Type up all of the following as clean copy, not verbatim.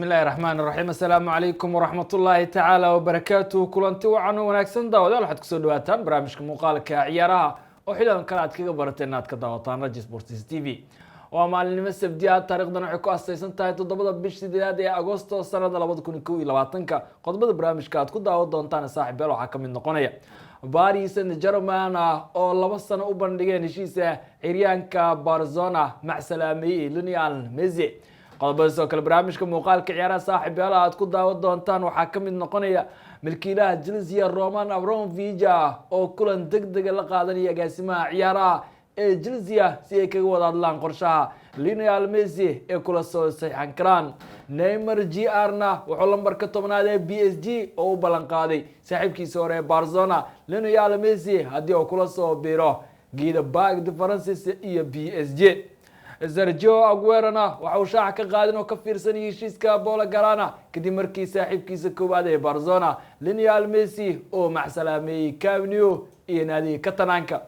الله الرحمن الرحيم السلام عليكم ورحمة الله تعالى وبركاته كلنتي وعن وناكسن داودال waxaad kusoo dhawaataan barnaamijka muuqaalka ciyaaraha oo xilligan kale aad kaga barateen inaad ka daawataan Rajis Sports TV waa maalinimo sabti ah taariikhdan waxay ku asaysan tahay 7 bishii 8 ee Agoosto sanada 2021 qodobada barnaamijka aad ku daawan doontaan saaxiibayaal waxa kamid noqonaya Paris Saint-Germain oo 2 sano u bandhigeen heshiisa ciyaaryahanka Barcelona Maxalaamay Lionel Messi qodobada soo kale barnaamijka muuqaalka ciyaaraha saaxiibayaal aad ku daawan doontaan waxa kamid noqonaya milkiilaha Chelsea Roman Abramovich oo kulan degdeg la qaadanaya agaasimaha ciyaaraha ee Chelsea si ay kaga wada hadlaan qorshaha Lionel Messi ee kula soo saxiixan karaan Neymar Jr wuxuu lambarka 10aad ee PSG oo u ballan qaaday saaxiibkiisa hore Barcelona Lionel Messi hadii uu kula soo biiro geeda Parc des Princes iyo PSG Sergio Aguero waxa uu shaaca ka qaadin oo ka fiirsan heshiiska Paul Garana kadib markii saaxiibkiisa koowaad ee Barcelona Lionel Messi oo maxsalaamay Camp Nou iyo naadiga Catalonia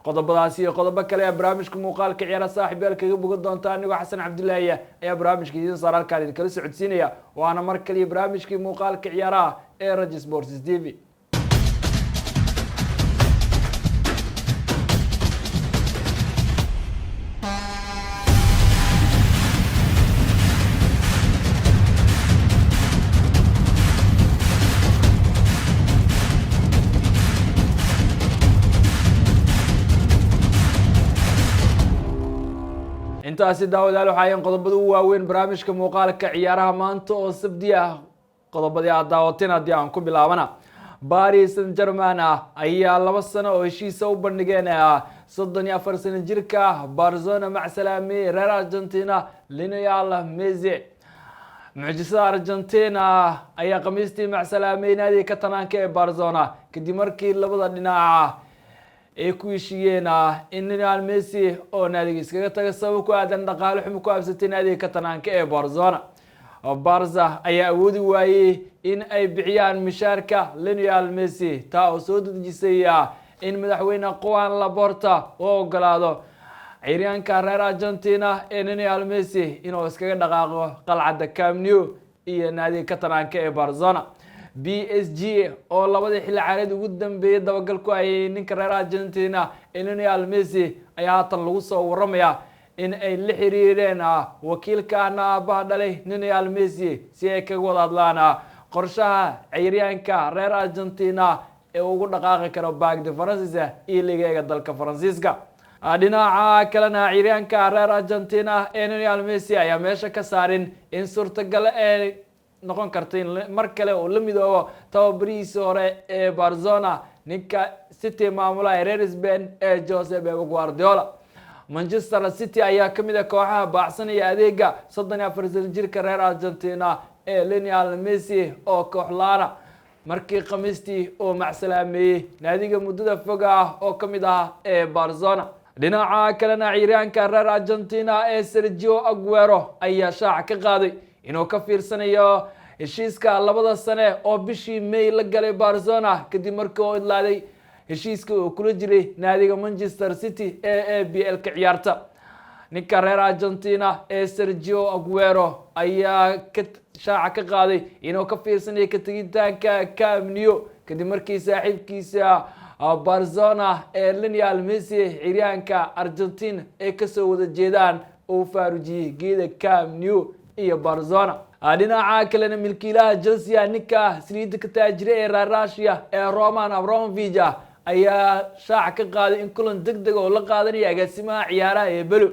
qodobadaas iyo qodobo kale barnaamijka muuqaalka ciyaaraha saaxiibayaal kaga bogan doontaan aniga Xasan Cabdullaahi ayaa barnaamijka idin soo halkaan kala socodsiinaya waana mar kale barnaamijkii muuqaalka ciyaaraha ee Rajis Sports TV intaasi daawadayaal waxaan qodobada u waaweyn barnaamijka muuqaalka ciyaaraha maanta oo sabti ah qodobadii aad daawateen hadii aan ku bilaabana Paris Saint-Germain ayaa 2 sano oo heshiisa u bandhigeen 34 sano jirka Barcelona Maxalaamay reer Argentina Lionel Messi mucjisada Argentina ayaa khamiistii Maxalaamay naadiga Catalonia ee Barcelona kadib markii labada dhinac ay ku heshiiyeen in Lionel Messi oo naadiga iskaga tagay sabab ku aadan dhaqaale xumo ku absatay naadiga Catalonia ee Barcelona Barca ayaa awoodi waayay in ay bixiyaan mishaarka Lionel Messi taa oo soo dejisay in madaxweyne Juan Laporta oo ogolaado ciyaaryahanka reer Argentina ee Lionel Messi inuu iskaga dhaqaaqo qalcadda Camp Nou iyo naadiga Catalonia ee Barcelona PSG oo labada xilli ciyaareed ugu dambeeyay dabagal ku ay ninka reer Argentina Lionel Messi ayaa tan lagu soo waramaya in ay la xiriireen wakiilka aabaha dhalay Lionel Messi si ay kaga wada hadlaan qorshaha ciyaaryahanka reer Argentina ee ugu dhaqaaqi karo Parc des Princes iyo liiga dalka Faransiiska dhinaca kalena ciyaaryahanka reer Argentina Lionel Messi ayaa meesha ka saarin in suurtagal ay noqon karto in mar kale oo la midoobo tababarihiisa hore ee Barcelona ninka City maamulaha reer Spain ee Josep Guardiola Manchester City ayaa kamid ah kooxaha baacsanaya adeega 34 sano jirka reer Argentina ee Lionel Messi oo kooxlaana markii khamiistii oo maxsalaamay naadiga muddada fog oo kamid ah ee Barcelona dhinaca kalena ciyaaryahanka reer Argentina ee Sergio Aguero ayaa shaaca ka qaaday inuu ka fiirsanayo heshiiska 2 sano oo bishii May la galay Barcelona kadib markii uu idlaaday heshiiska uu kula jiray naadiga Manchester City ee APL ka ciyaarta ninka reer Argentina ee Sergio Aguero ayaa ka shaaca ka qaaday inuu ka fiirsanayo ka tagitaanka Camp Nou kadib markii saaxiibkiisa Barcelona ee Lionel Messi ciyaaryahanka Argentina ee ka soo wada jeedaan uu faarujiyay geeda Camp Nou iyo Barcelona dhinaca kalena milkiilaha Chelsea ninka saliid ka taajire ee Russia ee Roman Abramovich ayaa shaaca ka qaaday in kulan degdeg oo la qaadanaya agaasimaha ciyaaraha ee Belo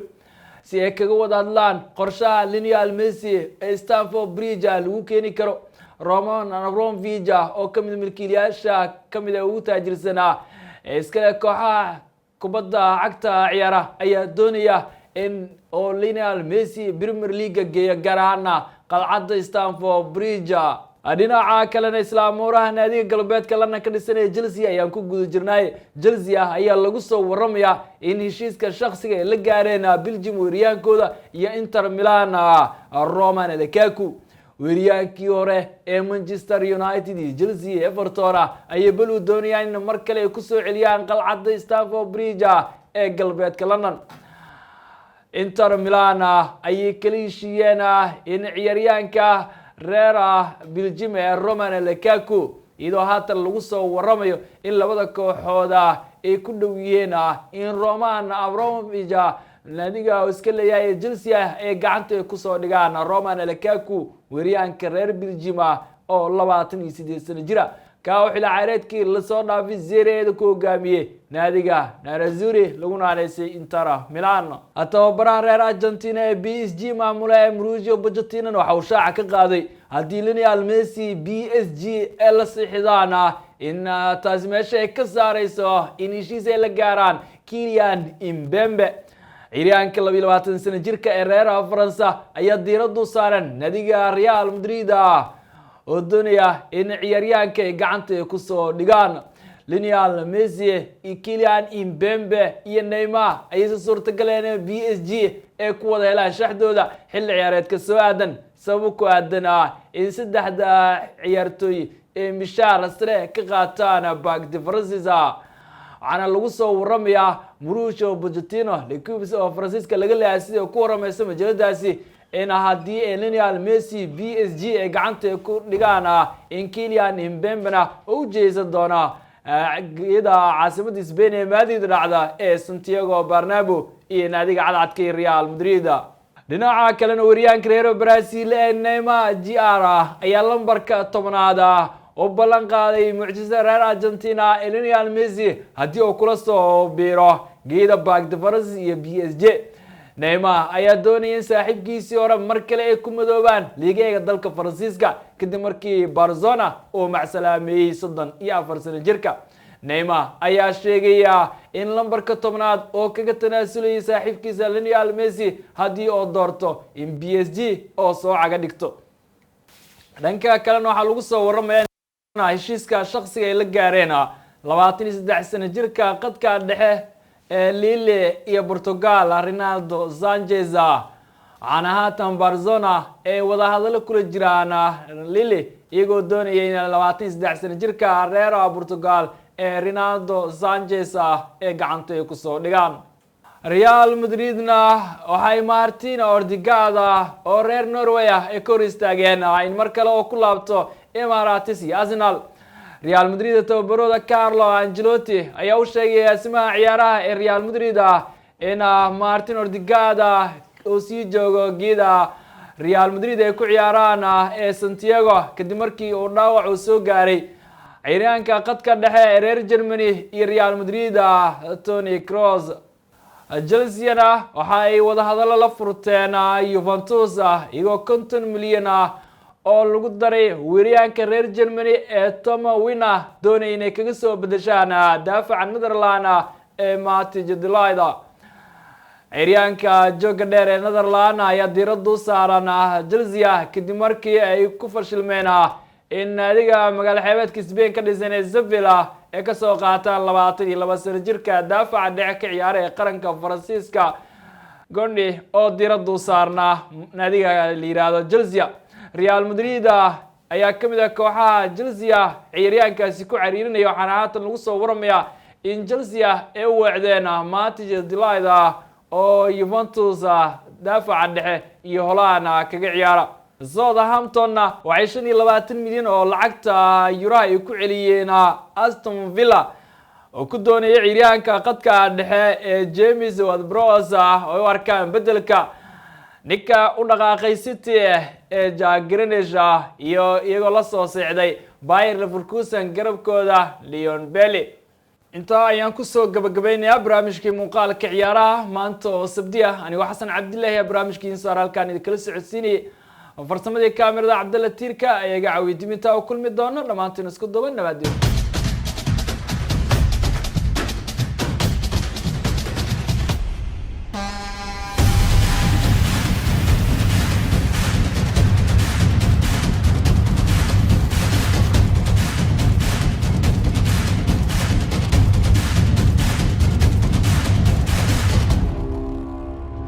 si ay kaga wada hadlaan qorshaha Lionel Messi ee Stamford Bridge lagu keeni karo Roman Abramovich oo kamid milkiilayaasha kamid ah ugu taajirsanaa iska kooxaha kubadda cagta ciyaaraha ayaa doonaya in oo Lionel Messi Premier League geeyo garaana qalcadda Stamford Bridge dhinaca kalena islaamuraha naadiga galbeedka lana ka dhisanay Chelsea ayaan ku guda jirnay Chelsea ayaa lagu soo waramaya in heshiiska shakhsiga ay la gaareen Belgium weeriyaankooda iyo Inter Milan Romelu Lukaku weeriyaankii hore ee Manchester United iyo Chelsea Everton ayay bal u doonayaan in mar kale ku soo celiyaan qalcadda Stamford Bridge ee galbeedka London Inter Milan ayay kala heshiiyeen in ciyaaryahanka reer Belgium ee Romelu Lukaku iyadoo haatan lagu soo waramayo in labada kooxood ay ku dhow yihiin in Roman Abramovich naadiga iska leeyahay Chelsea ay gacanta ku soo dhigaan Romelu Lukaku weeryahanka reer Belgium oo 28 sano jira ka wixii ciyaareedkii la soo dhaafay Serie ku hogaamiyay naadiga Nerazzurri lagu naanaysay Inter Milan tababaraha reer Argentina ee PSG maamulaya Mauricio Pochettino waxa uu shaaca ka qaaday haddii Lionel Messi PSG ee la siixdaan in taas meesha ay ka saarayso in heshiis ay la gaaraan Kylian Mbappe ciyaaryahanka 22 sano jirka ee reer Faransa ayaa diiraddu saaran naadiga Real Madrid oo doonaya in ciyaaryahanka ay gacanta ku soo dhigaan Lionel Messi iyo Kylian Mbappe iyo Neymar ay suurtageleen PSG ee ku wada helaan shaxdooda xilli ciyaareedka soo aadan sabab ku aadan in saddexda ciyaartooy ee mishaar sare ka qaataan Parc des Princes waxaana lagu soo waramayaa Mauricio Pochettino Liquibs oo Faransiiska laga leeyahay sidoo ku waramaysa majaladaasi in haddii Lionel Messi PSG ay gacanta ku dhigaan in Kylian Mbappe uu jeesan doona iyada caasimadda Spain ee Madrid dhacda ee Santiago Bernabeu iyo naadiga cadcadka Real Madrid dhinaca kalena weeryahanka reer Brazil ee Neymar Jr ayaa lambarka 10aad oo ballan qaaday mucjisada reer Argentina Lionel Messi haddii uu kula soo biiro geeda Parc des Princes iyo PSG Neymar ayaa doonaya in saaxiibkiisii hore mar kale ay ku madoobaan liigaga dalka Faransiiska kadib markii Barcelona uu macsalaameeyay 34 sano jirka Neymar ayaa sheegaya in lambarka 10aad oo kaga tanaasulay saaxiibkiisa Lionel Messi haddii uu doorto in PSG oo soo caga dhigto dhanka kalena waxa lagu soo waramayaa heshiiska shakhsiga ay la gaareen 23 sano jirka qadka dhexe Lille iyo Portugal Ronaldo Sanchez waxaana haatan Barcelona ee wada hadallo kula jiraan Lille iyagoo doonaya in 23 sano jirka reer Portugal ee Ronaldo Sanchez ee gacanta ku soo dhigaan Real Madridna waxay Martin Odegaard oo reer Norway ay kor istaageen in mar kale oo ku laabto Emirates iyo Arsenal Real Madrid tababarooda Carlo Ancelotti ayaa u sheegay asmaha ciyaaraha ee Real Madrid in Martin Odegaard oo sii joogo geeda Real Madrid ay ku ciyaaraan ee Santiago kadib markii uu dhaawac u soo gaaray ciyaaryahanka qadka dhexe ee reer Germany iyo Real Madrid Toni Kroos Chelsea waxa ay wada hadallo la furteen Juventus iyagoo 50 milyan oo lagu daray weeryahanka reer Germany ee Thomas Werner doonaya inay kaga soo bedeshaan daafaca Netherlands ee Matthias de Ligt ciyaaryahanka jooga dheer ee Netherlands ayaa diiraddu saaran Chelsea kadib markii ay ku fashilmeen in naadiga magaalo xeebeedka Spain ka dhisan ee Sevilla ee ka soo qaataan 22 sano jirka daafaca dhexe ka ciyaara ee qaranka Faransiiska Gondi oo diiraddu saarna naadiga la yiraahdo Chelsea Real Madrid ayaa kamid kooxaha Chelsea ciyaaryahankaasi ku cariirinaya waxaana haatan lagu soo waramayaa in Chelsea ay u wacdeen Matthias de Ligt oo Juventus daafaca dhexe iyo Holland kaga ciyaara Southampton waxay 25 milyan oo lacagta euro ay ku celiyeen Aston Villa oo ku doonaya ciyaaryahanka qadka dhexe ee James Ward-Prowse oo arkaan bedelka ninka u dhaqaaqay City ee Jack Grealish iyo iyagoo la soo seexday Bayer Leverkusen garabkooda Leon Bailey inta ayaan ku soo gabagabeynaa barnaamijkii muuqaalka ciyaaraha maanta oo Sabti aniga Xasan Cabdilaahi barnaamijkii soo halkaan idin kala socodsiinay farsamadii kaamirada Cabdalla Tiirka ayaga caawiyay diminta oo kulmi doona dhamaantiin isku duuban nabadgelyo